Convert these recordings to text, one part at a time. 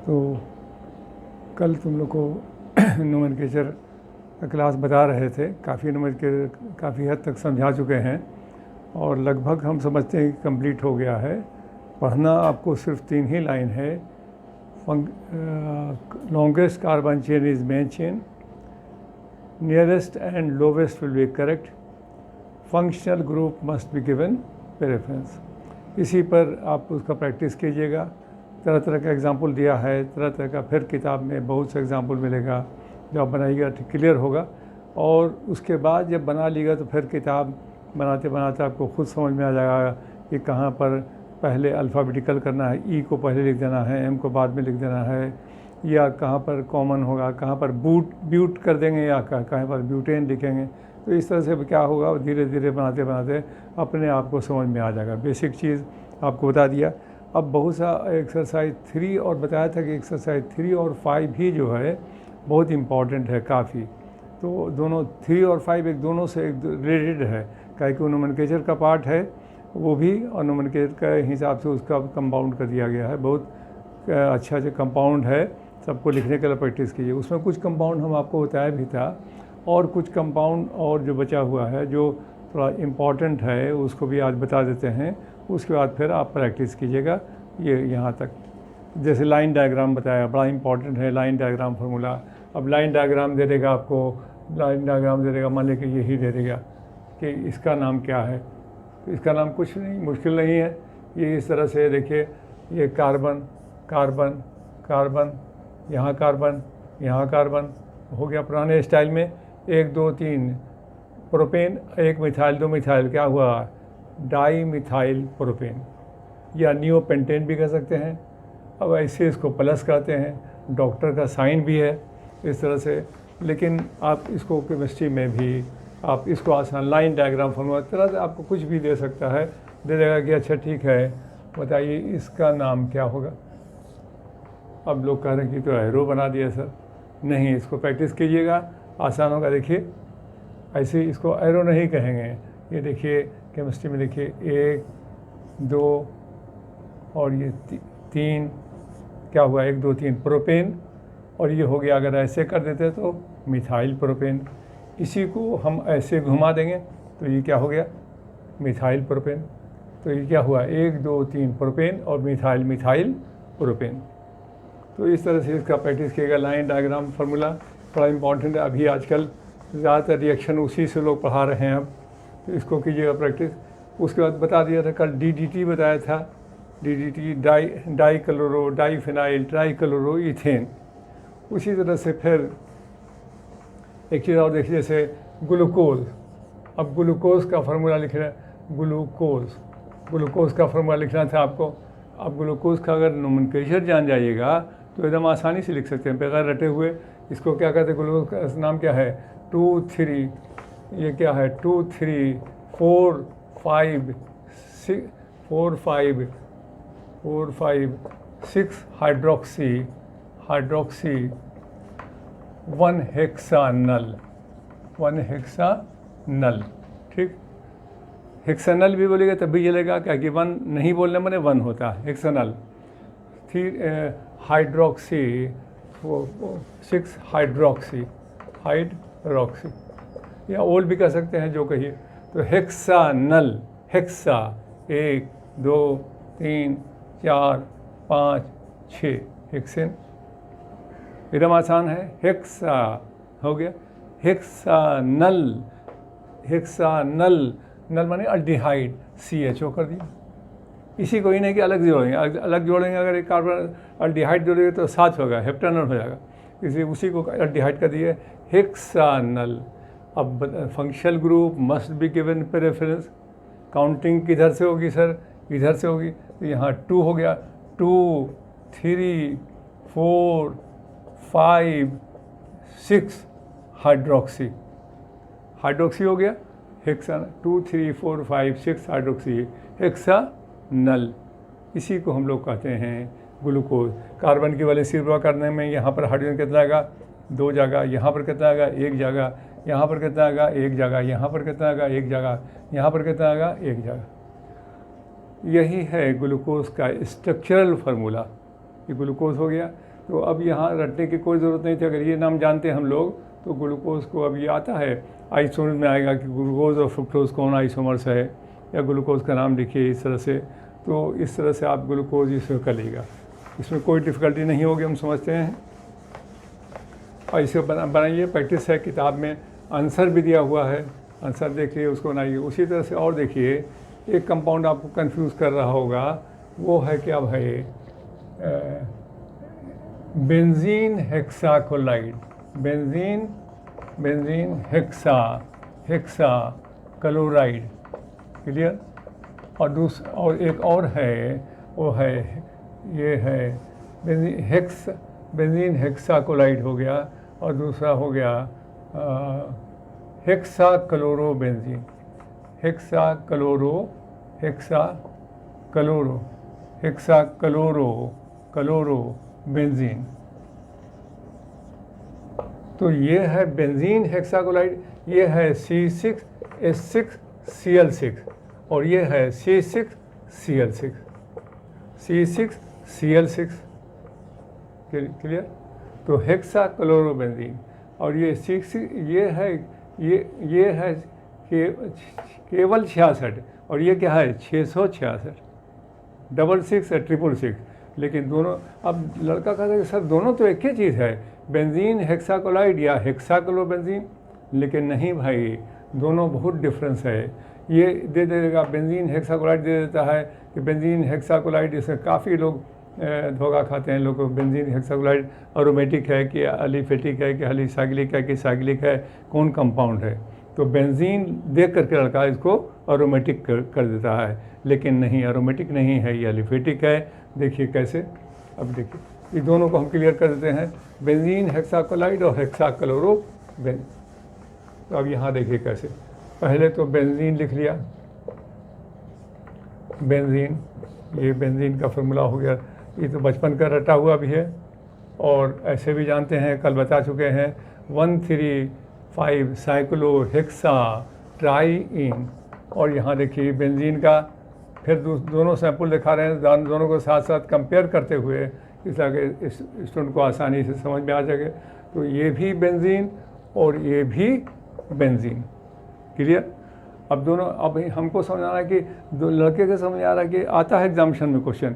तो कल तुम लोग को नोमेनक्लेचर का क्लास बता रहे थे, काफ़ी नोमेनक्लेचर काफ़ी हद तक समझा चुके हैं और लगभग हम समझते हैं कि कंप्लीट हो गया है। पढ़ना आपको सिर्फ 3 ही लाइन है। Longest carbon chain is main chain, nearest and lowest will be correct, functional group must be given preference. इसी पर आप उसका प्रैक्टिस कीजिएगा। तरह तरह का एग्जाम्पल दिया है, तरह तरह का, फिर किताब में बहुत से एग्जाम्पल मिलेगा जो आप बनाइएगा तो क्लियर होगा। और उसके बाद जब बना लीजिएगा तो फिर किताब बनाते बनाते आपको खुद समझ में आ जाएगा कि कहाँ पर पहले अल्फ़ाबेटिकल करना है, ई को पहले लिख देना है, एम को बाद में लिख देना है, या कहाँ पर कॉमन होगा, कहाँ पर ब्यूट कर देंगे या कहाँ पर ब्यूटेन लिखेंगे। तो इस तरह से क्या होगा, धीरे धीरे बनाते बनाते अपने आप को समझ में आ जाएगा। बेसिक चीज़ आपको बता दिया। अब बहुत सा एक्सरसाइज 3 और बताया था कि एक्सरसाइज 3 और 5 भी जो है बहुत इम्पॉर्टेंट है काफ़ी। तो दोनों 3 और 5 एक दोनों से एक रिलेटेड है, क्योंकि नोमेनक्लेचर का पार्ट है वो भी, और नोमेनक्लेचर के हिसाब से उसका कंपाउंड कर दिया गया है। बहुत अच्छा जो कंपाउंड है, सबको लिखने के लिए प्रैक्टिस कीजिए। उसमें कुछ कंपाउंड हम आपको बताया भी था, और कुछ कंपाउंड और जो बचा हुआ है जो थोड़ा इम्पॉर्टेंट है उसको भी आज बता देते हैं। उसके बाद फिर आप प्रैक्टिस कीजिएगा ये यहाँ तक। जैसे लाइन डायग्राम बताया, बड़ा इम्पॉर्टेंट है लाइन डायग्राम फार्मूला। अब लाइन डायग्राम दे देगा आपको, लाइन डायग्राम दे देगा, मान लीजिए यही दे देगा कि इसका नाम क्या है। तो इसका नाम कुछ नहीं मुश्किल नहीं है, ये इस तरह से देखिए, ये कार्बन कार्बन कार्बन, यहाँ कार्बन यहाँ कार्बन हो गया पुराने स्टाइल में। 1 2 3 प्रोपेन, 1 मिथाइल 2 मिथाइल, क्या हुआ, डाई मिथाइल प्रोपेन, या नियोपेंटेन भी कह सकते हैं। अब ऐसे इसको प्लस कहते हैं, डॉक्टर का साइन भी है इस तरह से। लेकिन आप इसको केमिस्ट्री में भी आप इसको आसान लाइन डायग्राम फॉर्मूला तरह से आपको कुछ भी दे सकता है, दे देगा कि अच्छा ठीक है बताइए इसका नाम क्या होगा। अब लोग कह रहे हैं कि तो एरो बना दिया सर। नहीं, इसको प्रैक्टिस कीजिएगा, आसान होगा। देखिए ऐसे इसको एरो नहीं कहेंगे, ये देखिए केमिस्ट्री में देखिए 1 2 और ये 3, क्या हुआ, 1 2 3 प्रोपेन, और ये हो गया। अगर ऐसे कर देते तो मिथाइल प्रोपेन। इसी को हम ऐसे घुमा देंगे तो ये क्या हो गया, मिथाइल प्रोपेन। तो ये क्या हुआ, 1 2 3 प्रोपेन और मिथाइल मिथाइल प्रोपेन। तो इस तरह से इसका प्रैक्टिस किएगा। लाइन डायग्राम फार्मूला बड़ा इम्पॉर्टेंट है। अभी आजकल ज़्यादातर रिएक्शन उसी से लोग पढ़ा रहे हैं अब, तो इसको कीजिएगा प्रैक्टिस। उसके बाद बता दिया था कल, DDT बताया था, DDT die chloro diphenyl trichloro ethane. उसी तरह से फिर एक चीज़ और देखिए, जैसे ग्लूकोज। अब ग्लूकोज का फार्मूला लिख रहे हैं, ग्लूकोज का फार्मूला लिखना था आपको। अब ग्लूकोज का अगर नोमेनक्लेचर जान जाइएगा तो एकदम आसानी से लिख सकते हैं बगैर रटे हुए। इसको क्या कहते हैं, ग्लूकोज का नाम क्या है, 2 3, ये क्या है 2 3 4 5 6 4 5 6 हाइड्रोक्सी 1 हेक्सानल। ठीक, हेक्सानल भी बोलेगा तब भी चलेगा, क्या कि 1 नहीं बोलने मैंने 1 होता है हेक्सानल। फिर हाइड्रोक्सी 6 हाइड्रोक्सी, या ओल भी कह सकते हैं, जो कहिए। तो हेक्सानल, हेक्सा 1 2 3 4 5 6 हेक्सेन, एकदम आसान है। हेक्सा हो गया, हेक्सानल नल माने अल्डिहाइड, CHO कर दिया। इसी को ही नहीं कि अलग जोड़ेंगे, अगर एक कार्बन अल्डिहाइड जोड़ेंगे तो 7 होगा, हेप्टानल हो जाएगा, इसलिए उसी को अल्डिहाइड कर दिए, हेक्सानल। अब functional group must be given preference. Counting किधर से होगी सर, इधर से होगी, तो यहाँ 2 हो गया, 2 3 4 5 6 हाइड्रोक्सी हो गया, हेक्सा 2 3 4 5 6 हाइड्रोक्सी, हेक्सानल। इसी को हम लोग कहते हैं ग्लूकोज। कार्बन की वाले सिरवा करने में यहाँ पर हाइड्रोजन कितना आएगा, 2 जगह, यहाँ पर कितना आएगा, 1 जगह, यहाँ पर कितना आएगा, 1 जगह, यहाँ पर कितना आएगा, 1 जगह, यहाँ पर कितना आएगा, 1 जगह। यही है ग्लूकोज का स्ट्रक्चरल फार्मूला। ये ग्लूकोज हो गया। तो अब यहाँ रटने की कोई ज़रूरत नहीं थी। अगर ये नाम जानते हम लोग तो ग्लूकोज को अब ये आता है आइसोमर में आएगा कि ग्लूकोज और फ्रुक्टोज कौन आइसोमर्स है, या ग्लूकोज का नाम लिखिए इस तरह से। तो इस तरह से आप ग्लूकोज इसमें कर लीजिएगा, इसमें कोई डिफ़िकल्टी नहीं होगी, हम समझते हैं। और इसे बनाइए, प्रैक्टिस है, किताब में आंसर भी दिया हुआ है, आंसर देखिए उसको बनाइए। उसी तरह से और देखिए, एक कंपाउंड आपको कंफ्यूज कर रहा होगा, वो है क्या भाई, benzene hexachloride, benzene hexachloride, clear. और एक और है, वो है, ये है बेंजीन हेक्साकोलाइड हो गया, और दूसरा हो गया हेक्साक्लोरोबेंजीन, हेक्साक्लोरोबेंजीन। तो ये है बेंजीन हेक्साकोलाइड, ये है C6H6Cl6, और ये है C6Cl6, क्लियर। तो हेक्साक्लोरोबेंजीन, और ये ये है केवल 66, और ये क्या है 666, 66 है 666। लेकिन दोनों, अब लड़का कहता है कि सर दोनों तो एक ही चीज़ है, बेंजीन हेक्साकोलाइड या हेक्साक्लोरोबेंजीन, लेकिन नहीं भाई, दोनों बहुत डिफरेंस है। ये दे देगा बेंजीन हेक्साकोलाइड दे देता है कि बेंजीन हेक्साकोलाइड, इसमें काफ़ी लोग धोखा खाते हैं लोग, बेंजीन हेक्साकोलाइड एरोमेटिक है कि एलिफेटिक है कि एलिसाइक्लिक है कि साइक्लिक है, कौन कंपाउंड है। तो बेंजीन देख करके लड़का इसको एरोमेटिक कर देता है, लेकिन नहीं, एरोमेटिक नहीं है, ये एलिफेटिक है। देखिए कैसे, अब देखिए ये दोनों को हम क्लियर कर देते हैं, बेंजीन हेक्साकोलाइड और हेक्साक्लोरोबेंजीन। तो अब यहाँ देखिए कैसे, पहले तो बेंजीन लिख लिया, बेंजीन, ये बेंजीन का फार्मूला हो गया, ये तो बचपन का रटा हुआ भी है, और ऐसे भी जानते हैं, कल बता चुके हैं, 1,3,5 साइक्लोहेक्सा ट्राईइन। और यहाँ देखिए बेंजीन का फिर दोनों सैंपल दिखा रहे हैं, दोनों को साथ साथ कंपेयर करते हुए, इस आगे स्टूडेंट को आसानी से समझ में आ जाएगा। तो ये भी बेंजीन और ये भी बेंजीन, क्लियर। अब दोनों, अब हमको समझाना है कि दो लड़के को समझ आ रहा है कि आता है एग्जामिनेशन में क्वेश्चन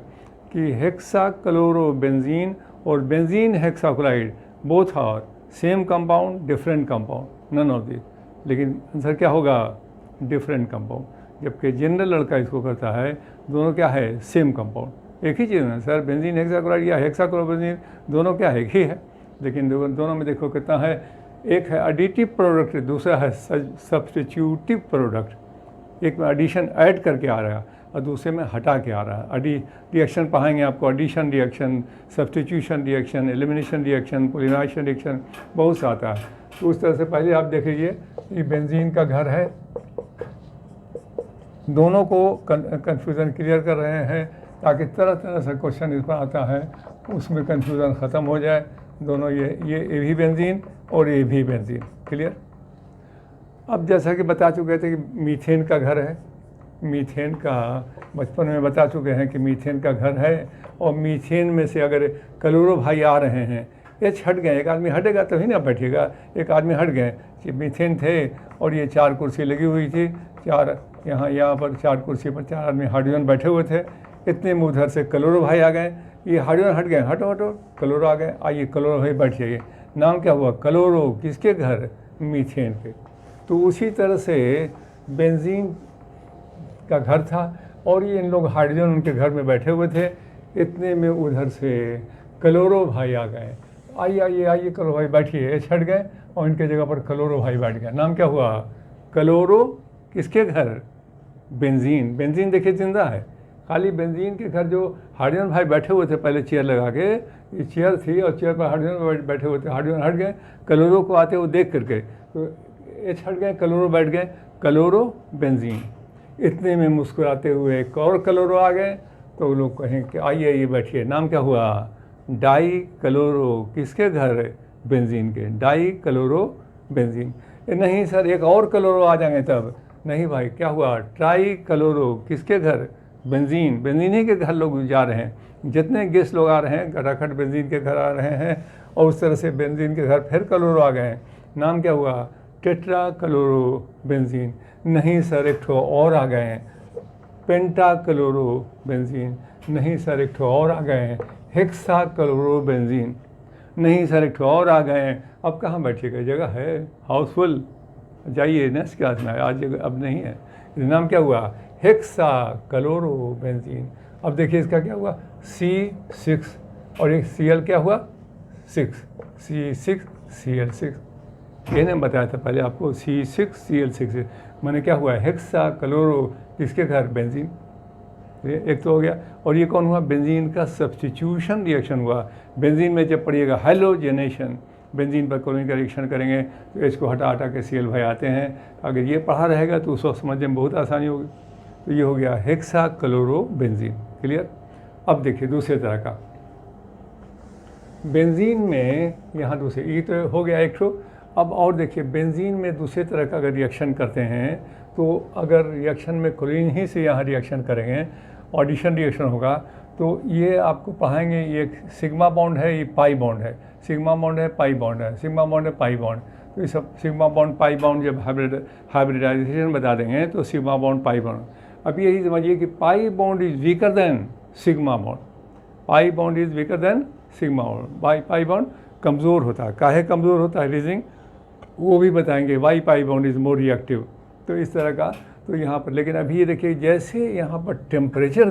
कि हेक्साक्लोरोबेंजीन और benzene hexachloride both are same compound different compound, none of this. लेकिन आंसर क्या होगा, डिफरेंट कंपाउंड। जबकि जनरल लड़का इसको करता है, दोनों क्या है, सेम कंपाउंड, एक ही चीज़ है सर, बेंजीन हेक्साकोलाइड या हेक्साक्लोरोबेंजीन, दोनों क्या है, एक ही है। लेकिन दोनों में देखो कितना है, एक है एडिटिव प्रोडक्ट, दूसरा है सब्स्टिट्यूटिव प्रोडक्ट। एक में एडिशन ऐड करके आ रहा है और दूसरे में हटा के आ रहा है। रिएक्शन पढ़ाएंगे आपको, addition reaction, substitution reaction, elimination reaction, polymerization reaction, बहुत सा आता है। तो उस तरह से पहले आप देख लीजिए, ये बेंजीन का घर है, दोनों को कन्फ्यूज़न क्लियर कर रहे हैं ताकि तरह तरह से क्वेश्चन इस पर आता है उसमें कन्फ्यूज़न ख़त्म हो जाए। दोनों ये भी बेंजीन और ये भी बेंजीन, क्लियर। अब जैसा कि बता चुके थे कि मीथेन का घर है, मीथेन का बचपन में बता चुके हैं कि मीथेन का घर है, और मीथेन में से अगर क्लोरो भाई आ रहे हैं, एच हट गए, एक आदमी हटेगा तभी ना बैठेगा, एक आदमी हट गए, मीथेन थे और ये 4 कुर्सी लगी हुई थी, 4 यहाँ पर 4 कुर्सी पर 4 आदमी हाइड्रोजन बैठे हुए थे। इतने में उधर से क्लोरो भाई आ गए, ये हाइड्रोजन हट गए, हटो हटो, क्लोरो आ गए, आइए क्लोरो भाई बैठ जाइए। नाम क्या हुआ, क्लोरो, किसके घर, मीथेन पे। तो उसी तरह से बेंजीन का घर था और ये इन लोग हाइड्रोजन उनके घर में बैठे हुए थे। इतने में उधर से क्लोरो भाई आ गए, आइए आइए आइए क्लोरो भाई बैठिए, एच हट गए और इनके जगह पर क्लोरो भाई बैठ गए। नाम क्या हुआ, क्लोरो, किसके घर, बेंजीन। बेंजीन देखिए जिंदा है, खाली बेंजीन के घर जो हाइड्रोजन भाई बैठे हुए थे पहले चेयर लगा के, ये चेयर थी और चेयर पर हाइड्रोजन बैठे हुए थे, हाइड्रोजन हट गए, क्लोरो को आते हुए देख करके तो एच हट गए, क्लोरो बैठ गए, क्लोरो बेंजीन। इतने में मुस्कुराते हुए एक और क्लोरो आ गए, तो लोग कहें कि आइए आइए बैठिए। नाम क्या हुआ, डाई क्लोरो, किसके घर, बेंजीन के, डाई क्लोरो बेंजीन। नहीं सर एक और क्लोरो आ जाएंगे तब, नहीं भाई क्या हुआ, ट्राई क्लोरो, किसके घर, बेंजीन, बेंजीन ही के घर लोग जा रहे हैं, जितने गेस्ट लोग आ रहे हैं खटाखट बेंजीन के घर आ रहे हैं, और उस तरह से बेंजीन के घर फिर क्लोरो आ गए हैं। नाम क्या हुआ? Tetra chloro benzene. नहीं सर, एक ठो और आ गए हैं, पेंटा क्लोरो बेंजीन। नहीं सर, एक ठो और आ गए हैं, हेक्सा क्लोरो बेंजीन। नहीं सर, एक ठो और आ गए हैं। अब कहाँ बैठिएगा, जगह है, हाउसफुल, जाइए नेक्स्ट क्लास में, आज जगह अब नहीं है। नाम क्या हुआ? Hexa chloro benzene. अब देखिए इसका क्या हुआ? C6 और एक Cl क्या हुआ? 6, C6Cl6। ये ने बताया था पहले आपको, C6Cl6 मैंने क्या हुआ? हेक्सा क्लोरो, किसके घर? बेंजीन। एक तो हो गया। और ये कौन हुआ? बेंजीन का सब्स्टिट्यूशन रिएक्शन हुआ। बेंजीन में जब पढ़िएगा हैलोजेनेशन, बेंजीन पर क्लोरीन का रिएक्शन करेंगे तो इसको हटा हटा के Cl भाई आते हैं। अगर ये पढ़ा रहेगा तो उसको समझने में बहुत आसानी होगी। तो ये हो गया हेक्सा क्लोरो बेंजीन। क्लियर? अब देखिए दूसरे तरह का बेंजीन में, यहाँ दूसरे, ये तो हो गया एक ठो। अब और देखिए बेंजीन में दूसरे तरह का अगर रिएक्शन करते हैं तो अगर रिएक्शन में क्लोरीन ही से यहाँ रिएक्शन करेंगे, ऑडिशन रिएक्शन होगा, तो ये आपको पढ़ाएंगे। ये सिग्मा बॉन्ड है, ये पाई बॉन्ड है, सिग्मा बॉन्ड है, पाई बॉन्ड है, सिग्मा बॉन्ड है, पाई बॉन्ड। तो ये सब सिग्मा बॉन्ड पाई बॉन्ड जब हाइब्रिडाइजेशन बता देंगे तो सिग्मा बॉन्ड पाई बॉन्ड। अब यही समझिए कि पाई bond is weaker then sigma bond, pi bond is weaker then sigma bond. Pi bond कमज़ोर होता है। काहे कमज़ोर होता है? रीजनिंग वो भी बताएंगे। Why pi bond is more reactive. तो इस तरह का तो यहाँ पर, लेकिन अभी ये देखिए जैसे यहाँ पर टेम्परेचर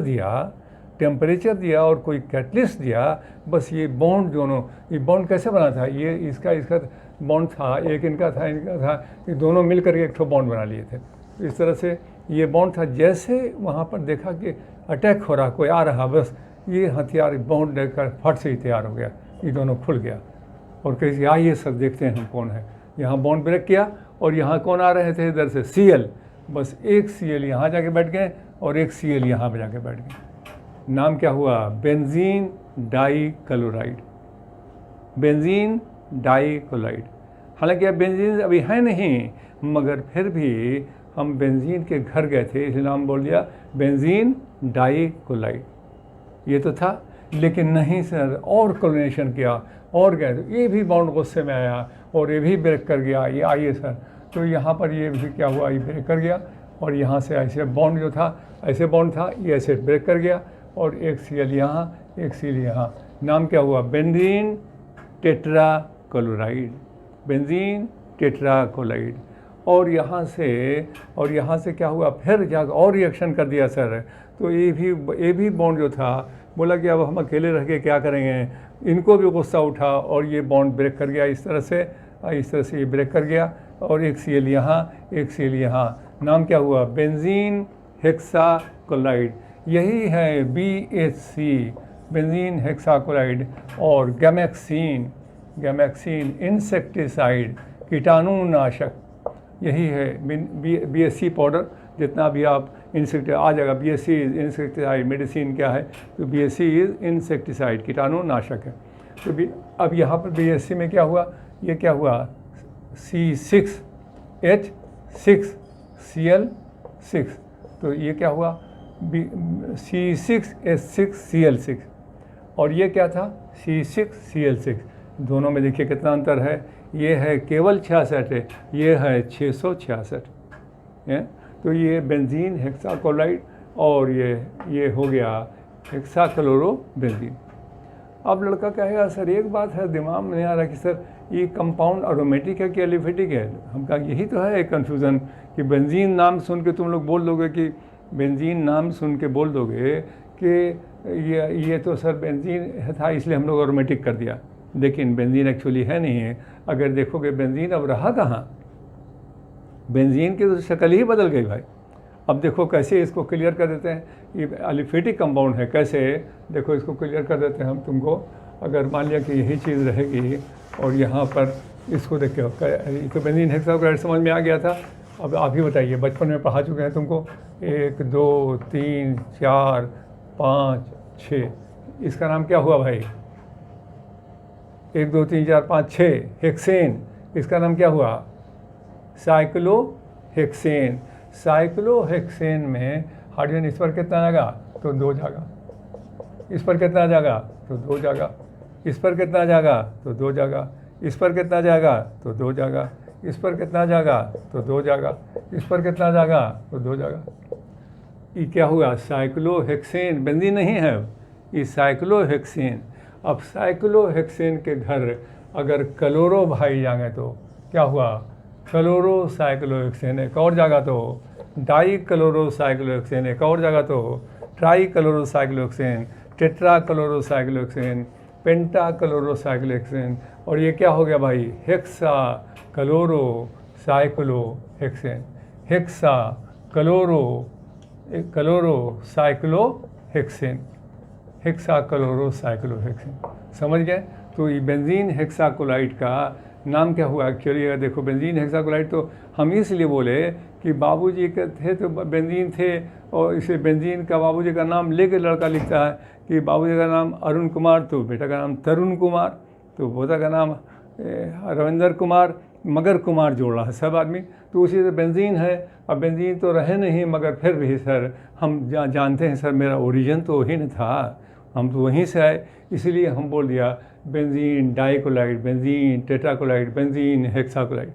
दिया और कोई कैटलिस्ट दिया, बस ये बॉन्ड दोनों, ये बॉन्ड कैसे बना था? ये इसका बॉन्ड था, एक इनका था, ये दोनों मिल करके एक ठो बॉन्ड बना लिए थे। तो इस तरह से ये बॉन्ड था। जैसे वहाँ पर देखा कि अटैक हो रहा, कोई आ रहा, बस ये हथियार बॉन्ड देखकर फट से ही तैयार हो गया, ये दोनों खुल गया। और कैसे आइए सर देखते हैं हम कौन है। यहाँ बॉन्ड ब्रेक किया और यहाँ कौन आ रहे थे? इधर से Cl, बस एक Cl यहाँ जाके बैठ गए और एक Cl यहाँ पे जाके बैठ गए। नाम क्या हुआ? Benzene dichloride, benzene dichloride. हालांकि अब बेंजीन अभी है नहीं, मगर फिर भी हम बेंजीन के घर गए थे इसलिए नाम बोल दिया बेंजीन डाइक्लोराइड। ये तो था, लेकिन नहीं सर, और क्लोरीनेशन किया और गए तो ये भी बॉन्ड गुस्से में आया और ये भी ब्रेक कर गया। ये आइए सर, तो यहाँ पर ये भी क्या हुआ? ये ब्रेक कर गया और यहाँ से ऐसे बॉन्ड जो था, ऐसे बॉन्ड था, ये ऐसे ब्रेक कर गया और एक Cl यहाँ, एक Cl यहाँ। नाम क्या हुआ? Benzene tetra chloride, benzene tetra chloride. और यहाँ से क्या हुआ? फिर जाकर और रिएक्शन कर दिया सर। तो ये भी बॉन्ड जो था, बोला कि अब हम अकेले रह के क्या करेंगे। इनको भी गुस्सा उठा और ये बॉन्ड ब्रेक कर गया। इस तरह से ये ब्रेक कर गया और एक Cl यहाँ, एक Cl यहाँ। नाम क्या हुआ? Benzene hexachloride. यही है BHC, बेंजीन हेक्साक्लोराइड। और गैमेक्सिन इंसेक्टिसाइड, कीटाणुनाशक, यही है BSC पाउडर। जितना भी आप इंसेक्ट आ जाएगा, BSC इंसेक्टिसाइड। मेडिसिन क्या है? तो BSC इज इंसेक्टिसाइड, कीटाणुनाशक है। तो अब यहाँ पर BSC में क्या हुआ? ये क्या हुआ? C6H6Cl6। तो ये क्या हुआ? C6H6Cl6। और ये क्या था? C6Cl6। दोनों में देखिए कितना अंतर है। ये है केवल 66 है, ये है 666 है। तो ये बेंजीन हेक्साक्लोराइड और ये हो गया हेक्साक्लोरो बेंजीन। अब लड़का कहेगा सर एक बात है दिमाग में नहीं आ रहा कि सर ये कंपाउंड एरोमेटिक है कि एलिफेटिक है। हम कहा यही तो है एक कन्फ्यूज़न कि बेंजीन नाम सुन के तुम लोग बोल दोगे कि बेंजीन नाम सुन के बोल दोगे कि ये तो सर बेंजीन था इसलिए हम लोग एरोमेटिक कर दिया, लेकिन बेंजीन एक्चुअली है नहीं है। अगर देखोगे बेंजीन अब रहा कहाँ, बेंजीन की तो शक्ल ही बदल गई भाई। अब देखो कैसे इसको क्लियर कर देते हैं। ये एलिफेटिक कंपाउंड है, कैसे देखो इसको क्लियर कर देते हैं हम तुमको। अगर मान लिया कि यही चीज़ रहेगी और यहाँ पर इसको देखो, तो बेंजीन हेक्साक्लोराइड समझ में आ गया था। अब आप ही बताइए, बचपन में पढ़ा चुके हैं तुमको 1 2 3 4 5 6, इसका नाम क्या हुआ भाई? 1 2 3 4 5 6 हेक्सेन, इसका नाम क्या हुआ? साइक्लोहेक्सेन। साइक्लोहेक्सेन में हाइड्रोजन इस पर कितना लगा? तो 2 जाएगा, इस पर कितना जाएगा तो 2 जाएगा, इस पर कितना जाएगा तो 2 जाएगा, इस पर कितना जाएगा तो 2 जाएगा, इस पर कितना जाएगा तो 2 जाएगा, इस पर कितना जाएगा तो 2 जाएगा। ये क्या हुआ, साइक्लोहेक्सेन, बेंजीन नहीं है, ये साइक्लोहेक्सेन। अब साइक्लोहेक्सेन के घर अगर क्लोरो भाई जाएंगे तो क्या हुआ, क्लोरो साइक्लोहेक्सेन। एक और जगह तो डाई क्लोरो साइक्लोहेक्सेन, एक और जगह तो trichlorocyclohexane, tetrachlorocyclohexane, pentachlorocyclohexane. और ये क्या हो गया भाई, hexachlorocyclohexane, hexachlorocyclohexane, hexachlorocyclohexane. समझ गए। तो ये बेंजीन हेक्साकोलाइड का नाम क्या हुआ एक्चुअली। अगर देखो बेंजीन हेक्साकोलाइड तो हम इसलिए बोले कि बाबूजी के थे तो बेंजीन थे, और इसे बेंजीन का बाबूजी का नाम लेके लड़का लिखता है कि बाबूजी का नाम अरुण कुमार तो बेटा का नाम तरुण कुमार, तो पोता का नाम रविंदर कुमार, मगर कुमार जोड़ रहा है सब आदमी, तो उसी से बेंजीन है। अब बेंजीन तो रहे नहीं, मगर फिर भी सर हम जानते हैं सर मेरा ओरिजिन तो वही न था, हम तो वहीं से आए, इसीलिए हम बोल दिया बेंजीन डाइकोलाइड, बेंजीन टेट्राकोलाइड, बेंजीन हेक्साकोलाइड।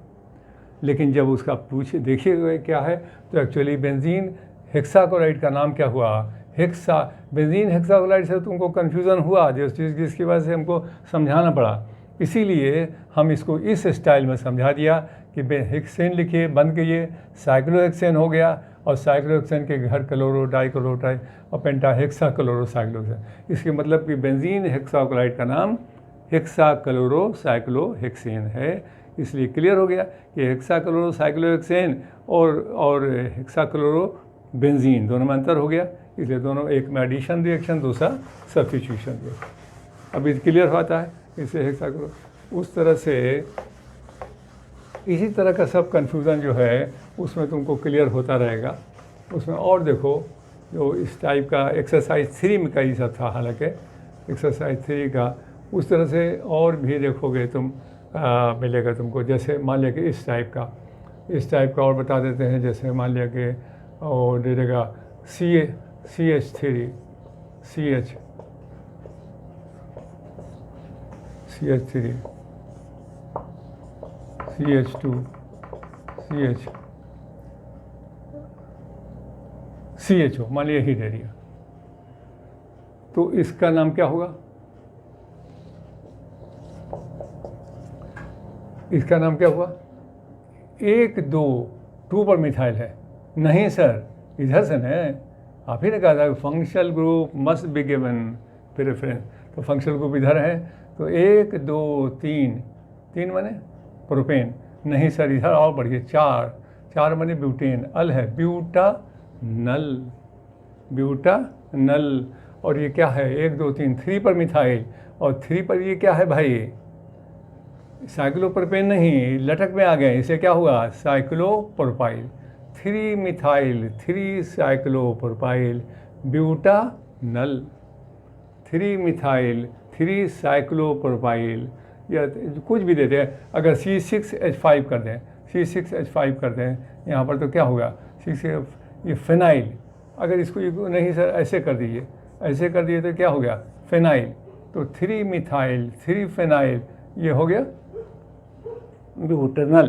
लेकिन जब उसका देखिए क्या है, तो एक्चुअली बेंजीन हेक्साकोलाइड का नाम क्या हुआ, हेक्सा। बेंजीन हेक्साकोलाइड से तुमको कन्फ्यूज़न हुआ, जिसकी वजह से हमको समझाना पड़ा, इसीलिए हम इसको इस स्टाइल में समझा दिया कि हेक्सेन लिखिए, बंद कीजिए, साइक्लोहेक्सेन हो गया, और साइक्लोहेक्सेन के घर क्लोरो डाइक्लोरो ट्राई और पेंटा हेक्सा क्लोरो साइक्लोहेक्सेन। इसके मतलब कि बेंजीन हेक्साकोलाइड का नाम हेक्सा क्लोरो साइक्लोहेक्सेन है। इसलिए क्लियर हो गया कि हेक्सा क्लोरो साइक्लोहेक्सेन और हेक्सा क्लोरो बेंजीन दोनों में अंतर हो गया, इसलिए दोनों, एक में एडिशन रिएक्शन, दूसरा सब्स्टिट्यूशन रिएक्शन। अब ये क्लियर होता है, इसे हेक्सा क्लोरो। उस तरह से इसी तरह का सब कन्फ्यूज़न जो है उसमें तुमको क्लियर होता रहेगा। उसमें और देखो जो इस टाइप का एक्सरसाइज 3 में का ये सब था, हालांकि एक्सरसाइज 3 का उस तरह से और भी देखोगे तुम मिलेगा तुमको। जैसे मान लिया कि इस टाइप का और बता देते हैं, जैसे मान लिया कि और दे देगा CH3 CH2 CHO, मान लिया यही दे दिया, तो इसका नाम क्या होगा, इसका नाम क्या हुआ, 1 2 पर मिथाइल है। नहीं सर, इधर से न, आप ही ने कहा था functional group must be given preference, तो फंक्शनल ग्रुप इधर है, तो 1 2 3 माने प्रोपेन। नहीं सर, इधर और बढ़िए, 4 माने ब्यूटेन, अल है ब्यूटानल। और ये क्या है, 1 2 3 3 पर मिथाइल, और 3 पर ये क्या है भाई, साइक्लोप्रोपेन नहीं, लटक में आ गए, इसे क्या हुआ, cyclopropyl, 3 methyl 3 cyclopropyl butanal, 3 methyl 3 cyclopropyl, या कुछ भी देते हैं। अगर C6H5 कर दें, C6H5 कर दें यहाँ पर, तो क्या होगा, 6 ये फिनाइल। अगर इसको नहीं सर ऐसे कर दीजिए, ऐसे कर दिए तो क्या हो गया, फिनाइल। तो 3 मिथाइल 3 फिनाइल, ये हो गया ब्यूटेनल।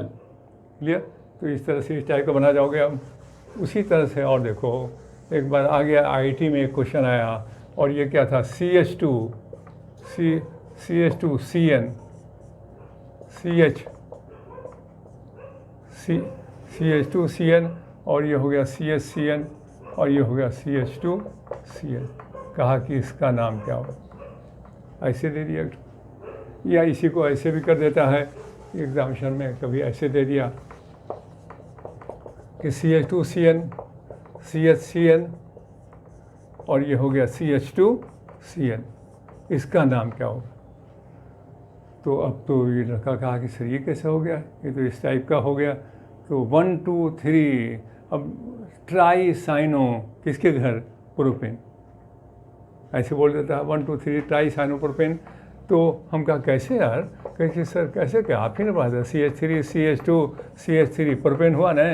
क्लियर। तो इस तरह से इस टाइप का बना जाओगे अब। उसी तरह से और देखो, एक बार आ गया IIT में एक क्वेश्चन आया, और ये क्या था, CH2 CN CH2 CN, और ये हो गया CHCN, और ये हो गया CH2 CN। कहा कि इसका नाम क्या हो, ऐसे दे दिया, या इसी को ऐसे भी कर देता है एग्जामिनेशन में, कभी ऐसे दे दिया कि CH2 CN CHCN, और ये हो गया CH2 CN, इसका नाम क्या होगा। तो अब तो ये लड़का कहा कि सर ये कैसे हो गया, ये तो इस टाइप का हो गया। तो 1 2 3, अब ट्राई साइनो किसके घर, प्रोपेन, ऐसे बोल देता है 1 2 3 ट्राई साइनो प्रोपेन। तो हम कहा कैसे यार, कैसे सर कैसे, क्या आप ही ने बात है, CH3 CH2 CH3 प्रोपेन हुआ ना,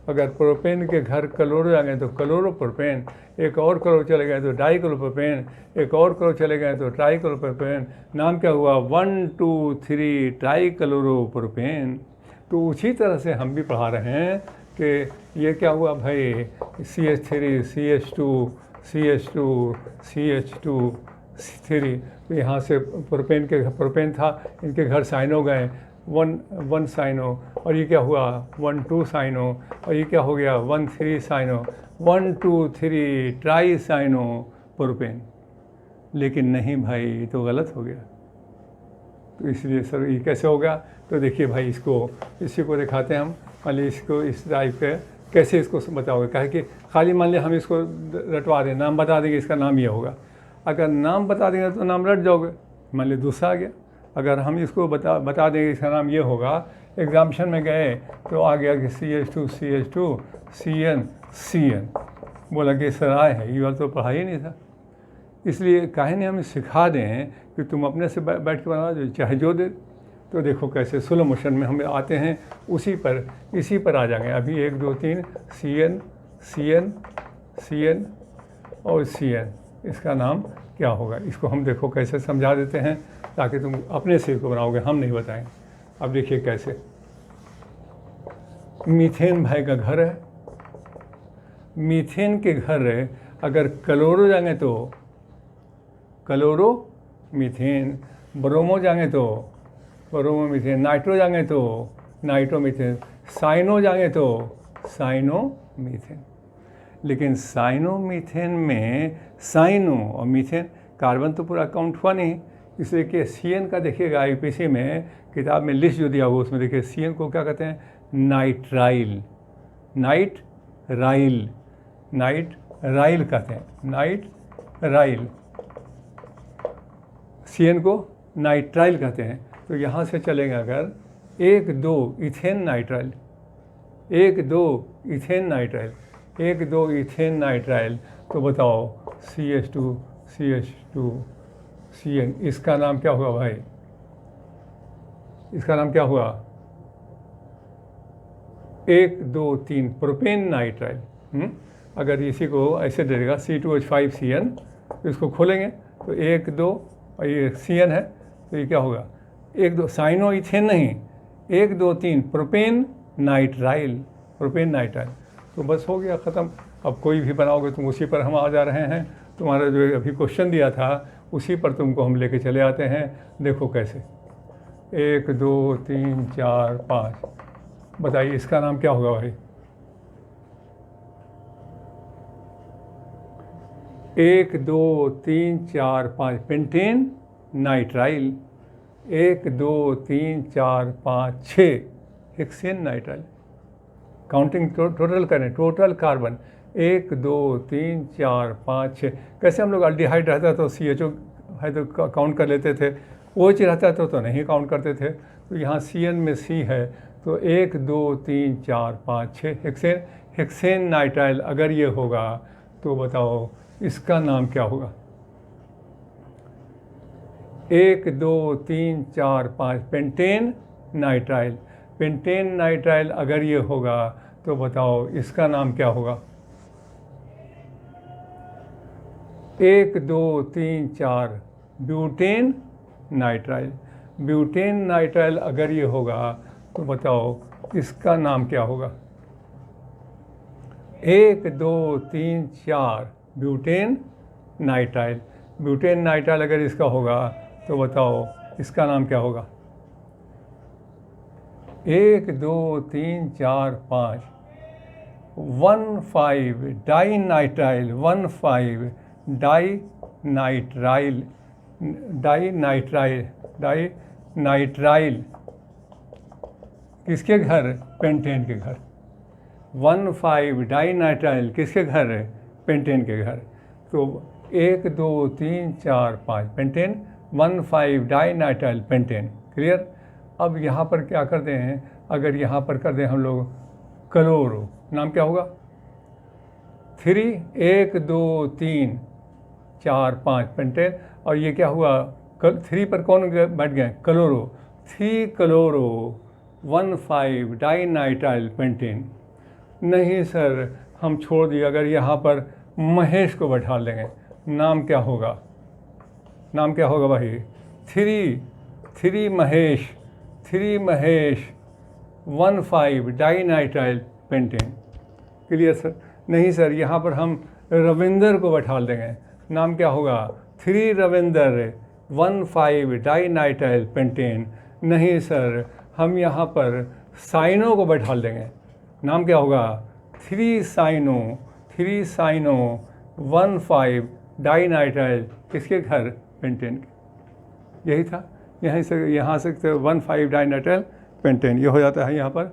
अगर प्रोपेन के घर क्लोरो आ गए तो क्लोरोप्रोपेन, एक और क्लोरो चले गए तो डाइक्लोरोप्रोपेन, एक और क्लोरो चले गए तो ट्राइक्लोरोप्रोपेन। नाम क्या हुआ? 1 2 3 ट्राइक्लोरोप्रोपेन। तो उसी तरह से हम भी पढ़ा रहे हैं कि ये क्या हुआ भाई, CH3 CH2 CH2 CH2 3। तो यहाँ से प्रोपेन था, इनके घर साइनो गए, 1 साइनो, और ये क्या हुआ 1 2 साइनो, और ये क्या हो गया 1 3 साइनो, 1 2 3 ट्राई साइनो प्रोपेन। लेकिन नहीं भाई, ये तो गलत हो गया। तो इसलिए सर ये कैसे होगा? तो देखिए भाई, इसी को दिखाते हैं हम। मान लीजिए इसको इस टाइप के कैसे इसको बताओगे, कहे कि खाली मान लिया हम इसको रटवा दें, नाम बता देंगे इसका नाम ये होगा। अगर नाम बता देंगे तो नाम रट जाओगे। मान लीजिए दूसरा आ गया, अगर हम इसको बता देंगे इसका नाम ये होगा, एग्जामिशन में गए तो आ गया कि CH2 CH2 CN। बोला कि सर आए है, ये वाला तो पढ़ा ही नहीं था। इसलिए काहे नहीं हम सिखा दें कि तुम अपने से बैठ के बना दो, चाहे जो दे। तो देखो कैसे स्लो मोशन में हम आते हैं, इसी पर आ जाएंगे। अभी 1 2 3 CN CN CN और CN, इसका नाम क्या होगा? इसको हम देखो कैसे समझा देते हैं ताकि तुम अपने से इसको बनाओगे, हम नहीं बताएंगे। अब देखिए कैसे। मीथेन भाई का घर है, मीथेन के घर है, अगर क्लोरो जाएंगे तो क्लोरो मीथेन, ब्रोमो जाएंगे तो ब्रोमो मीथेन, नाइट्रो जाएंगे तो नाइट्रो मीथेन, साइनो जाएंगे तो साइनो मीथेन। लेकिन साइनो मीथेन में साइनो और मीथेन कार्बन तो पूरा काउंट हुआ नहीं, इसलिए कि CN का देखिएगा IPC में किताब में लिस्ट जो दिया हुआ उसमें देखिए CN को क्या कहते हैं? नाइट्राइल कहते हैं, नाइट्राइल। CN को नाइट्राइल कहते हैं। तो यहाँ से चलेंगे अगर 1 2 ethane nitrile, 1 2 ethane nitrile, 1 2 ethane nitrile, तो बताओ CH2 CH2 CN, इसका नाम क्या हुआ भाई? इसका नाम क्या हुआ? 1 2 3 प्रोपेन नाइट्राइल। अगर इसी को ऐसे दे देगा C2H5 CN, तो इसको खोलेंगे तो 1 2, और ये CN है, तो ये क्या होगा 1 2 साइनो इथेन नहीं, 1 2 3 प्रोपेन नाइट्राइल। तो बस हो गया ख़त्म। अब कोई भी बनाओगे तुम, उसी पर हम आ जा रहे हैं। तुम्हारा जो अभी क्वेश्चन दिया था उसी पर तुमको हम लेके चले आते हैं। देखो कैसे, 1 2 3 4 5, बताइए इसका नाम क्या होगा भाई? 1 2 3 4 5 pentane nitrile, 1 2 3 4 5 6 hexane nitrile. Counting total करें, टोटल कार्बन 1 2 3 4 5 6। कैसे हम लोग अल्डिहाइड रहता तो CHO है तो काउंट कर लेते थे, OH रहता तो नहीं काउंट करते थे। तो यहाँ CN में C है, तो 1 2 3 4 5 6 हेक्सेन नाइट्राइल अगर ये होगा तो बताओ इसका नाम क्या होगा? 1 2 3 4 5 पेंटेन नाइट्राइल अगर ये होगा तो बताओ इसका नाम क्या होगा? 1 2 3 4 ब्यूटेन नाइट्राइल अगर ये होगा तो बताओ इसका नाम क्या होगा? 1 2 3 4 ब्यूटेन नाइट्राइल अगर इसका होगा तो बताओ इसका नाम क्या होगा? 1 2 3 4 5 1 5 डाइनाइट्राइल, 1 5 डाइनाइट्राइल किसके घर? पेंटेन के घर। 1 5 डाइनाइट्राइल किसके घर है? पेंटेन के घर। तो 1 2 3 4 5 पेंटेन, 1 5 डाइनाइट्राइल पेंटेन। क्लियर? अब यहाँ पर क्या करते हैं, अगर यहाँ पर कर दें हम लोग क्लोरो, नाम क्या होगा? 3 1 2 3 4 5 पेंटेन, और ये क्या हुआ? 3 पर कौन बैठ गए? क्लोरो। 3 chloro 1 5 dinitrile pentane. नहीं सर, हम छोड़ दिए, अगर यहाँ पर महेश को बैठा लेंगे, नाम क्या होगा? नाम क्या होगा भाई? थ्री महेश 1,5 डाइनाइट्राइल पेंटेन। Clear sir? नहीं सर, यहाँ पर हम रविंदर को बैठा देंगे, नाम क्या होगा? 3 रविंदर 1,5 डाइनाइट्राइल पेंटेन। नहीं सर, हम यहाँ पर साइनो को बैठा देंगे, नाम क्या होगा? 3 साइनो 1,5 डाइनाइट्राइल किसके घर? पेंटेन। यही था, यहाँ से 1,5 डाइनाइट्राइल पेंटेन, ये हो जाता है यहाँ पर।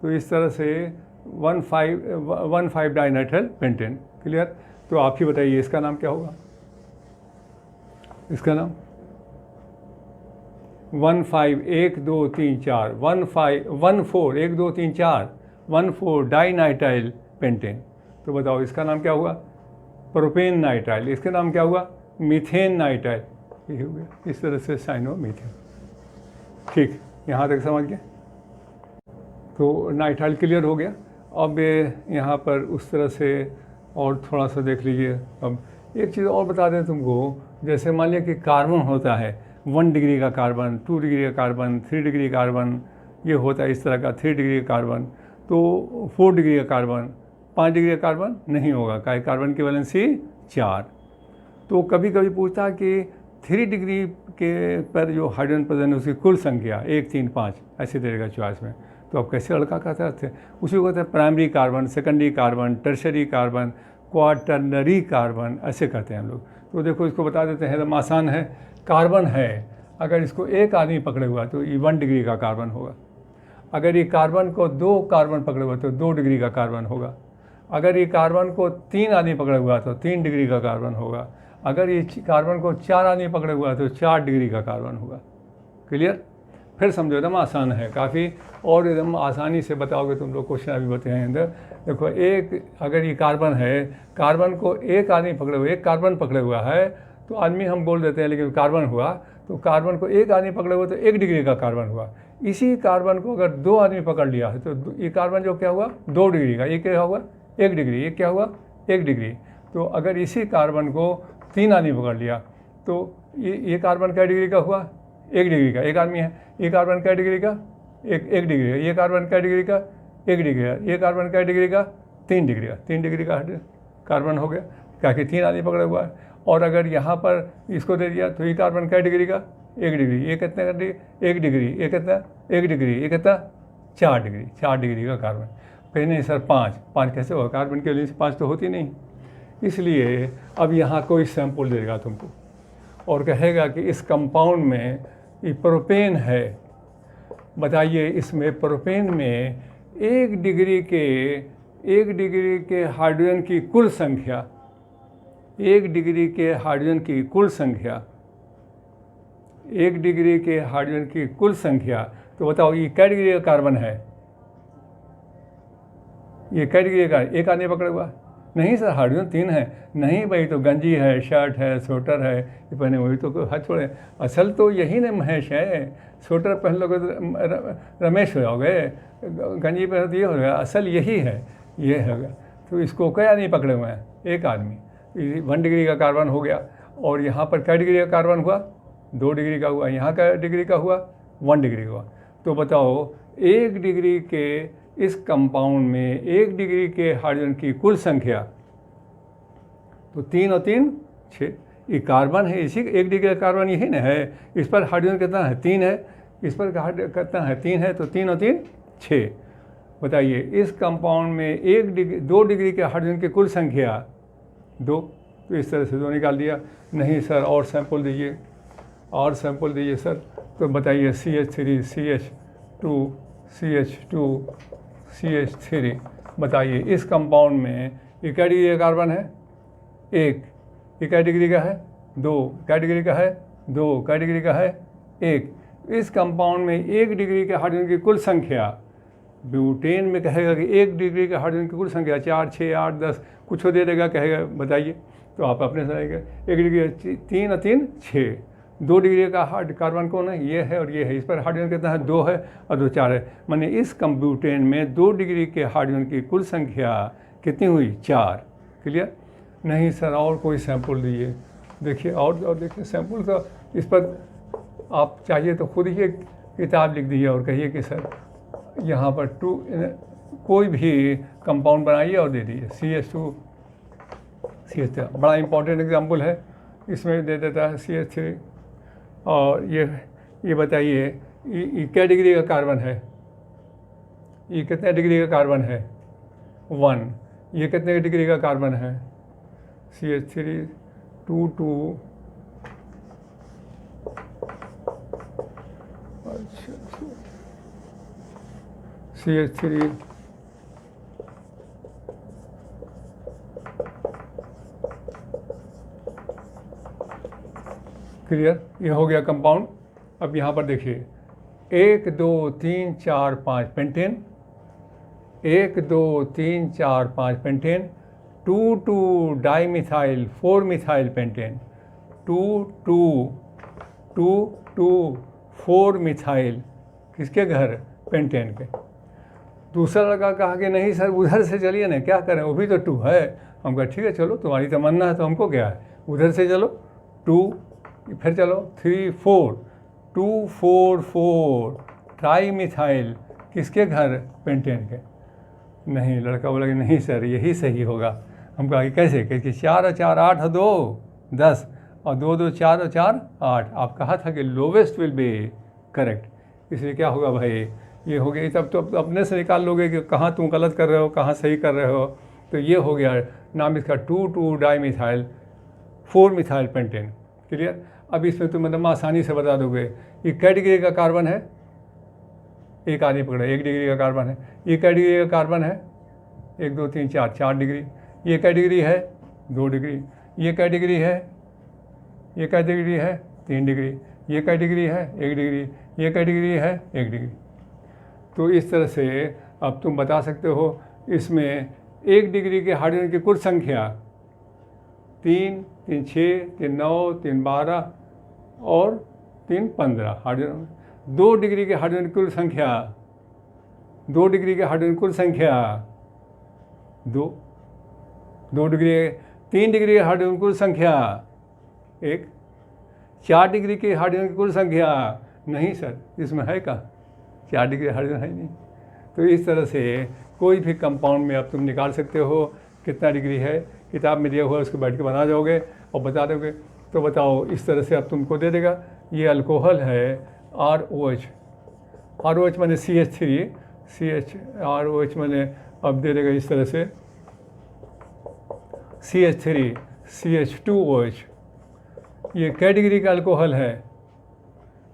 तो इस तरह से 1,5 डाइनाइट्राइल पेंटेन। क्लियर? तो आप ही बताइए इसका नाम क्या होगा? इसका नाम 1,5 1 2 3 4 14 1 2 3 4 14 डाइनाइट्राइल पेंटेन। तो बताओ इसका नाम क्या हुआ? Propane nitrile. इसका नाम क्या हुआ? Methane nitrile. ये हो गया इस तरह से साइनो मीथेन। ठीक, यहाँ तक समझ गए? तो नाइट्राइल क्लियर हो गया। अब यहाँ पर उस तरह से और थोड़ा सा देख लीजिए। अब एक चीज़ और बता दें तुमको, जैसे मान लिया कि कार्बन होता है 1 डिग्री का कार्बन, 2 डिग्री का कार्बन, 3 डिग्री कार्बन, ये होता है इस तरह का 3 डिग्री का कार्बन। तो 4 डिग्री का कार्बन, 5 डिग्री का कार्बन नहीं होगा, क्या कार्बन की वैलेंसी 4। तो कभी कभी पूछता है कि 3 डिग्री के पर जो हाइड्रोजन प्रेजेंट है उसकी कुल संख्या 1 3 5 ऐसे देगा चॉइस में। तो अब कैसे लड़का कहते थे, उसी को कहते हैं primary carbon, secondary carbon, tertiary carbon, quaternary carbon, ऐसे कहते हैं हम लोग। तो देखो इसको बता देते हैं, एकदम आसान है। कार्बन है, अगर इसको एक आदमी पकड़े हुआ तो ये 1 डिग्री का कार्बन होगा। अगर ये कार्बन को 2 कार्बन पकड़े हुआ तो 2 डिग्री का कार्बन होगा। अगर ये कार्बन को 3 आदमी पकड़े हुआ तो 3 डिग्री का कार्बन होगा। अगर ये कार्बन को 4 आदमी पकड़े हुआ तो 4 डिग्री का कार्बन होगा। क्लियर? फिर समझो, एकदम आसान है काफ़ी, और एकदम आसानी से बताओगे तुम लोग। क्वेश्चन अभी बताए अंदर देखो, अगर ये कार्बन है, कार्बन को एक आदमी पकड़े हुए, एक कार्बन पकड़े हुआ है तो आदमी हम बोल देते हैं, लेकिन कार्बन हुआ तो कार्बन को एक आदमी पकड़े हुए तो 1 डिग्री का कार्बन हुआ। इसी कार्बन को अगर 2 आदमी पकड़ लिया है तो ये कार्बन जो क्या हुआ 2 डिग्री का, ये क्या हुआ 1 डिग्री, ये क्या हुआ 1 डिग्री। तो अगर इसी कार्बन को 3 आदमी पकड़ लिया तो ये कार्बन क्या डिग्री का हुआ 1 डिग्री का, एक आदमी है। ये कार्बन क्या डिग्री का 1 डिग्री का। ये कार्बन क्या डिग्री का 1 डिग्री का। ये कार्बन क्या डिग्री का 3 डिग्री का। 3 डिग्री का कार्बन हो गया, क्या कि 3 आदमी पकड़ा हुआ है। और अगर यहाँ पर इसको दे दिया तो ये कार्बन क्या डिग्री का 1 डिग्री। ये कितने का 1 डिग्री, ये कितना 1 डिग्री, ये कितना 4 डिग्री, 4 डिग्री का कार्बन। फिर नहीं सर 5 कैसे होगा, कार्बन के वैलेंसी 5 तो होती नहीं। इसलिए अब यहाँ कोई सैंपल देगा तुमको और कहेगा कि इस कंपाउंड में ये प्रोपेन है, बताइए इसमें प्रोपेन में 1 डिग्री के हाइड्रोजन की कुल संख्या, 1 डिग्री के हाइड्रोजन की कुल संख्या, 1 डिग्री के हाइड्रोजन की कुल संख्या। तो बताओ ये क्या डिग्री का कार्बन है, ये क्या डिग्री का, एक आदमी पकड़ा हुआ नहीं सर, हाइड्रोजन 3 है। नहीं भाई, तो गंजी है, शर्ट है, स्वेटर है, ये पहने वही तो हाथ छोड़े। असल तो यही ना महेश है, स्वेटर पहन लोगे तो रमेश हो जाओगे, गंजी पहन तो ये हो गया, असल यही है, ये होगा। तो इसको क्या आदमी पकड़े हुए हैं, एक आदमी। 1 डिग्री का कार्बन हो गया। और यहाँ पर क्या डिग्री का कार्बन हुआ 2 डिग्री का हुआ। यहाँ का डिग्री का हुआ 1 डिग्री का हुआ। तो बताओ 1 डिग्री के इस कंपाउंड में 1 डिग्री के हाइड्रोजन की कुल संख्या, तो 3 और 3 6। ये कार्बन है, इसी 1 डिग्री का कार्बन यही ना है। इस पर हाइड्रोजन कितना है 3 है, इस पर कितना है 3 है, तो 3 और 3 6। बताइए इस कंपाउंड में 2 डिग्री के हाइड्रोजन की कुल संख्या 2। तो इस तरह से 2 निकाल दिया। नहीं सर और सैंपल दीजिए, और सैंपल दीजिए सर। तो बताइए CH3 CH2 CH2 CH3। बताइए इस कंपाउंड में ये क्या डिग्री का कार्बन है 1, ये क्या डिग्री का है 2, क्या डिग्री का है 2, क्या डिग्री का है 1। इस कंपाउंड में 1 डिग्री के हाइड्रोजन की कुल संख्या, ब्यूटेन में कहेगा कि 1 डिग्री के हाइड्रोजन की कुल संख्या 4 6 8 10 कुछ दे देगा, कहेगा बताइए। तो आप अपने समझेंगे 1 डिग्री 3 और 3 6, 2 डिग्री का हार्ड कार्बन कौन है, ये है और ये है, इस पर हाइड्रोजन कितना है, 2 है और 2 4 है। माने इस कंप्यूटेन में 2 डिग्री के हाइड्रोजन की कुल संख्या कितनी हुई, 4। क्लियर? नहीं सर और कोई सैंपल दीजिए। देखिए और देखिए सैंपल तो इस पर आप चाहिए तो खुद ही एक किताब लिख दीजिए और कहिए कि सर यहाँ पर 2 कोई भी कंपाउंड बनाइए और दे दीजिए CH2 CH3। बड़ा इंपॉर्टेंट एग्जांपल है, इसमें दे देता है CH3। और ये बताइए ये क्या डिग्री का कार्बन है, ये कितने डिग्री का कार्बन है, 1। ये कितने डिग्री का कार्बन है, CH3 2 2। अच्छा CH3 क्लियर, ये हो गया कंपाउंड। अब यहाँ पर देखिए 1 2 3 4 5 pentane, 1 2 3 4 5 pentane, 2 2 dimethyl 4 methyl pentane, 2 2 2 2 4 methyl किसके घर, पेंटेन के। दूसरा लड़का कहा कि नहीं सर उधर से चलिए ना, क्या करें वो भी तो 2 है। हम कहा ठीक है चलो, तुम्हारी तमन्ना है तो हमको क्या है, उधर से चलो 2, फिर चलो 3 4 2 4 4 ट्राई मिथाइल किसके घर, पेंटेन के। नहीं, लड़का बोला कि नहीं सर यही सही होगा। हम कहा कि कैसे, क्योंकि 4 और 4 8 और 2 10 और 2 2 4 और 4 8। आप कहा था कि लोवेस्ट विल बी करेक्ट, इसलिए क्या होगा भाई, ये हो गया। तब तो अपने से निकाल लोगे कि कहाँ तुम गलत कर रहे हो कहाँ सही कर रहे हो। तो ये हो गया नाम इसका 2 2 डाईमिथाइल 4 मिथाइल पेंटेन। क्लियर? अब इसमें तुम मतलब आसानी से बता दोगे ये कै डिग्री का कार्बन है, एक आदमी पकड़ा 1 डिग्री का कार्बन है। ये कै डिग्री का कार्बन है, 1 2 3 4 4 डिग्री। ये कै डिग्री है, 2 डिग्री। ये कै डिग्री है, ये कै डिग्री है, 3 डिग्री। ये कै डिग्री है, 1 डिग्री। ये कै डिग्री है, 1 डिग्री। तो इस तरह से अब तुम बता सकते हो इसमें 1 डिग्री के हाइड्रोजन की कुल संख्या 3 3 6 3 9 3 12 और 3 15 हाइड्रोजन। 2 डिग्री के हाइड्रोजन की कुल संख्या, 2 डिग्री के हाइड्रोजन की कुल संख्या 2 डिग्री। 3 डिग्री के हाइड्रोजन की कुल संख्या 1। 4 डिग्री के हाइड्रोजन की कुल संख्या नहीं सर इसमें है का, 4 डिग्री हाइड्रोजन है नहीं। तो इस तरह से कोई भी कंपाउंड में अब तुम निकाल सकते हो कितना डिग्री है, किताब में दिया हुआ है उसको बैठ के बना जाओगे और बता दोगे। तो बताओ इस तरह से अब तुमको दे देगा। ये अल्कोहल है ROH, ROH मैंने CH3 CH ROH मैंने अब दे देगा इस तरह से CH3 CH2OH। ये कै डिग्री का अल्कोहल है,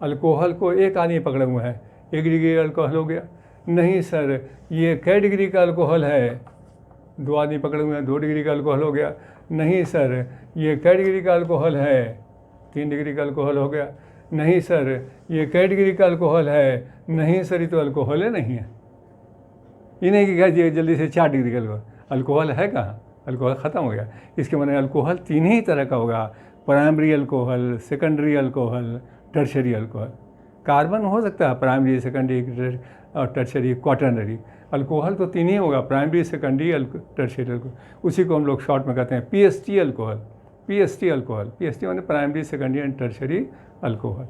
अल्कोहल को एक आदमी पकड़े हुए हैं, 1 डिग्री का अल्कोहल हो गया। नहीं सर ये कै डिग्री का अल्कोहल है, 2 आदमी पकड़े हुए हैं, 2 डिग्री का अल्कोहल हो गया। नहीं सर ये कै डिग्री का अल्कोहल है, 3 डिग्री का अल्कोहल हो गया। नहीं सर ये कै डिग्री का अल्कोहल है, नहीं सर ये तो अल्कोहल ही नहीं है। ये नहीं कि कह दिए जल्दी से 4 डिग्री का अल्कोहल है कहाँ, अल्कोहल ख़त्म हो गया। इसके माने अल्कोहल 3 ही तरह का होगा, primary alcohol, secondary alcohol, tertiary alcohol. Carbon हो सकता है प्राइमरी सेकेंडरी और टर्शरी क्वाटरनरी। अल्कोहल तो 3 ही होगा, प्राइमरी सेकेंडरी टर्शरी अल्कोहल। उसी को हम लोग शॉर्ट में कहते हैं PST alcohol. PST alcohol, PST माने primary secondary and tertiary alcohol.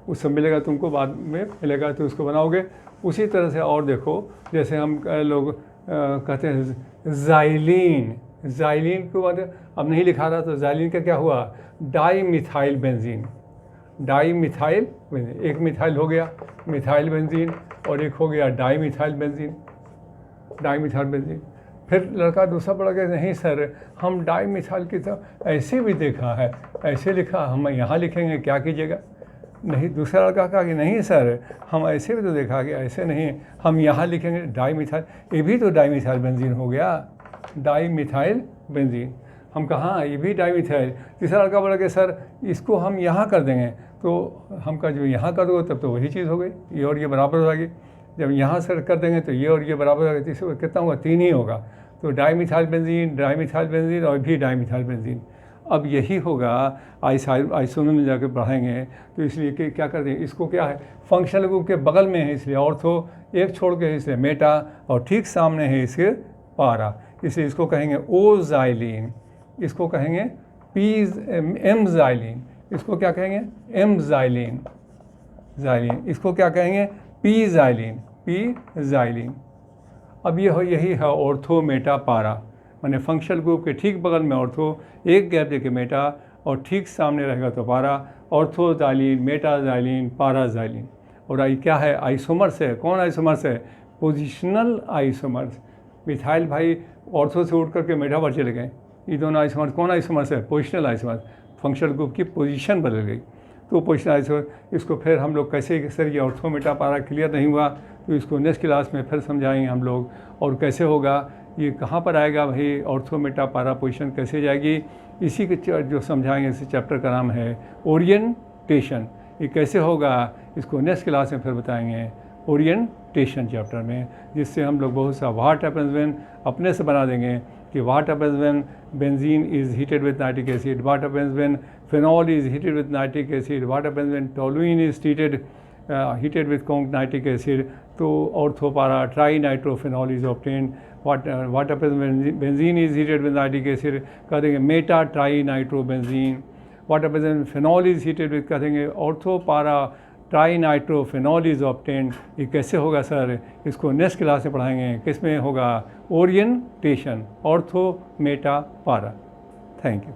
उस सब मिलेगा तुमको, बाद में मिलेगा तो उसको बनाओगे। उसी तरह से और देखो जैसे हम लोग कहते हैं ज़ाइलिन, ज़ाइलिन को मतलब अब नहीं लिखा रहा तो ज़ाइलिन का क्या हुआ, डाईमिथाइल बेंजीन। डाईमिथाइल बेंजीन, एक मिथाइल हो गया मिथाइल बेंजीन और एक हो गया डाईमिथाइल बेंजीन, डाईमिथाइल बेंजीन। फिर लड़का दूसरा पड़ा गया नहीं सर हम डाईमिथाइल की तो ऐसे भी देखा है, ऐसे लिखा, हम यहाँ लिखेंगे क्या कीजिएगा। नहीं, दूसरा लड़का कहा कि नहीं सर हम ऐसे भी तो देखा कि ऐसे नहीं, हम यहाँ लिखेंगे डाईमिथाइल। ये भी तो डाईमिथाइल बेंजीन हो गया, डाईमिथाइल बेंजीन। हम कहाँ, ये भी डाईमिथाइल। तीसरा लड़का बोला कि सर इसको हम यहाँ कर देंगे, तो हम कहा जो यहाँ कर दो तब तो वही चीज़ हो गई, ये और ये बराबर हो जाएगी। जब यहाँ से कर देंगे तो ये और ये बराबर हो जाएगी, तो कितना होगा, 3 ही होगा। तो डाईमिथाइल बेंजीन, डाईमिथाइल बेंजीन और भी डाईमिथाइल बेंजीन। अब यही होगा आइसोमर में जाकर पढ़ाएंगे, तो इसलिए कि क्या करते हैं, इसको क्या है, फंक्शनल ग्रुप के बगल में है इसलिए ऑर्थो, एक छोड़ के है इसलिए मेटा, और ठीक सामने है इसके पारा, इसलिए इसको कहेंगे ओजाइलिन, इसको कहेंगे एमजाइलिन, इसको क्या कहेंगे एमजाइलिन, जाइलिन, इसको क्या कहेंगे पीजाइलिन। अब यही है ऑर्थो मेटा पारा, माने फंक्शनल ग्रुप के ठीक बगल में ऑर्थो, एक गैप देके मेटा, और ठीक सामने रहेगा तो पारा, ऑर्थोजाइलिन, मेटाजाइलिन, पाराजाइलिन। और क्या है, आइसोमर्स है। कौन आइसोमर्स है, पोजिशनल आइसोमर्स। मिथाइल भाई ऑर्थो से उठ करके मेटा पर चले गए, ये दोनों आइसोमर्स कौन आइसोमर्स है, पोजिशनल आइसोमर्स, फंक्शनल ग्रुप की पोजीशन बदल गई तो पोजिशनल आइसोमर्स। इसको फिर हम लोग कैसे, सर ये ऑर्थो मेटा पारा क्लियर नहीं हुआ, तो इसको नेक्स्ट क्लास में फिर समझाएंगे हम लोग, और कैसे होगा, ये कहाँ पर आएगा भाई, ऑर्थो मेटा पारा पोजीशन कैसे जाएगी, इसी के जो समझाएंगे, इसी चैप्टर का नाम है ओरिएंटेशन। ये कैसे होगा इसको नेक्स्ट क्लास में फिर बताएंगे ओरिएंटेशन चैप्टर में, जिससे हम लोग बहुत सा व्हाट हैपेंस व्हेन अपने से बना देंगे कि what happens when benzene is heated with nitric acid, what happens when phenol is heated with nitric acid, what happens when toluene is heated with nitric acid, तो orthopara trinitrophenol is obtained. What happens when benzene is heated with nitric acid, कह देंगे Meta ट्राईनाइट्रोबेंजीन. What happens when phenol is heated with, कह देंगे ऑर्थोपारा ट्राईनाइट्रोफेनॉल is obtained. ये कैसे होगा sir, इसको next class में पढ़ाएंगे. किस में होगा, ओरिएंटेशन, ऑर्थो मेटा पारा. Thank you.